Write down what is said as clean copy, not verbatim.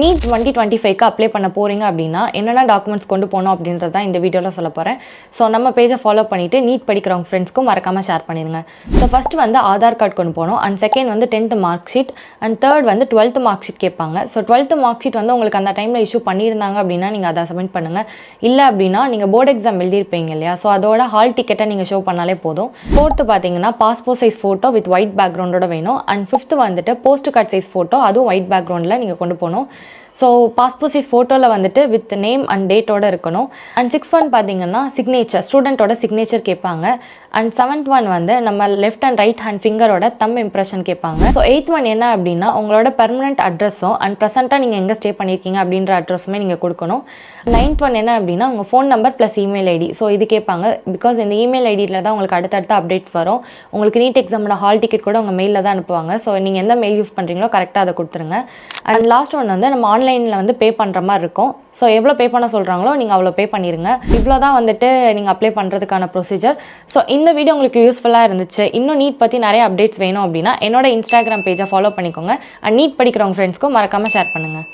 NEET 2025க்கு apply பண்ண போகிறீங்க அப்படின்னா என்னென்ன டாக்குமெண்ட்ஸ் கொண்டு போகணும் அப்படின்றது தான் இந்த வீடியோவில் சொல்ல போகிறேன். ஸோ நம்ம பேஜை ஃபாலோ பண்ணிவிட்டு நீட் படிக்கிறவங்க ஃப்ரெண்ட்ஸ்க்கும் மறக்காமல் ஷேர் பண்ணிடுங்க. ஸோ ஃபஸ்ட்டு வந்து ஆதார் கார்டு கொண்டு போகணும். அண்ட் செகண்ட் வந்து 10th mark sheet. And third வந்து 12th மார்க் ஷீட் கேட்பாங்க. ஸோ 12th மார்க் ஷீட் வந்து உங்களுக்கு அந்த டைமில் இஷ்யூ பண்ணியிருந்தாங்க அப்படின்னா நீங்கள் அதை சப்மிட் பண்ணுங்கள். இல்லை அப்படின்னா நீங்கள் போர்டு எக்ஸாம் எழுதியிருப்பீங்க இல்லையா, ஸோ அதோட ஹால் டிக்கெட்டை நீங்கள் ஷோ பண்ணாலே போதும். ஃபோர்த்து பார்த்தீங்கன்னா passport size photo with white பேக்ரவுண்டோட வேணும். அண்ட் ஃபிஃப்த்து வந்துட்டு போஸ்ட் கார்டு சைஸ் ஃபோட்டோ, அதுவும் ஒயிட் பேக்ரவுண்டில் நீங்கள் கொண்டு போகணும். ஸோ பாஸ்போர்ட் சைஸ் ஃபோட்டோவில் வந்துட்டு வித் நேம் அண்ட் டேட்டோடு இருக்கணும். அண்ட் 6th ஒன் பார்த்தீங்கன்னா சிக்னேச்சர், ஸ்டூடெண்ட்டோட சிக்னேச்சர் கேட்பாங்க. அண்ட் 7th ஒன் வந்து நம்ம லெஃப்ட் அண்ட் ரைட் ஹேண்ட் ஃபிங்கரோட தம் இம்ப்ரெஷன் கேட்பாங்க. ஸோ 8th ஒன் என்ன அப்படின்னா உங்களோட பெர்மனெண்ட் அட்ரஸும் அண்ட் ப்ரெசென்ட்டாக நீங்கள் எங்கே ஸ்டே பண்ணியிருக்கீங்க அப்படின்ற அட்ரஸுமே நீங்கள் கொடுக்கணும். 9th ஒன் என்ன அப்படின்னா உங்கள் phone number plus email ID. So இது கேட்பாங்க. பிகாஸ் இந்த இமெயில் ஐடியில் தான் உங்களுக்கு அடுத்தடுத்த அப்டேட்ஸ் வரும். உங்களுக்கு நீட் எக்ஸாமோட ஹால் டிக்கெட் கூட உங்கள் மெயிலில் தான் அனுப்புவாங்க. ஸோ நீங்கள் எந்த மெயில் யூஸ் பண்ணுறீங்களோ கரெக்டாக அதை கொடுத்துருங்க. அண்ட் லாஸ்ட் ஒன் வந்து நம்ம ஆன்லைனில் வந்து பே பண்ணுற மாதிரி இருக்கும். ஸோ எவ்வளோ பே பண்ண சொல்கிறாங்களோ நீங்கள் அவ்வளோ பே பண்ணிடுங்க. இவ்வளோ தான் வந்துட்டு நீங்கள் அப்ளை பண்ணுறதுக்கான ப்ரொசீஜர். ஸோ இந்த வீடியோ உங்களுக்கு யூஸ்ஃபுல்லாக இருந்துச்சு. இன்னும் நீட் பற்றி நிறைய அப்டேட்ஸ் வேணும் அப்படின்னா என்னோட இன்ஸ்டாகிராம் பேஜை ஃபாலோ பண்ணிக்கோங்க. அண்ட் நீட் படிக்கிறவங்க ஃப்ரெண்ட்ஸ்க்கும் மறக்காமல் ஷேர் பண்ணுங்கள்.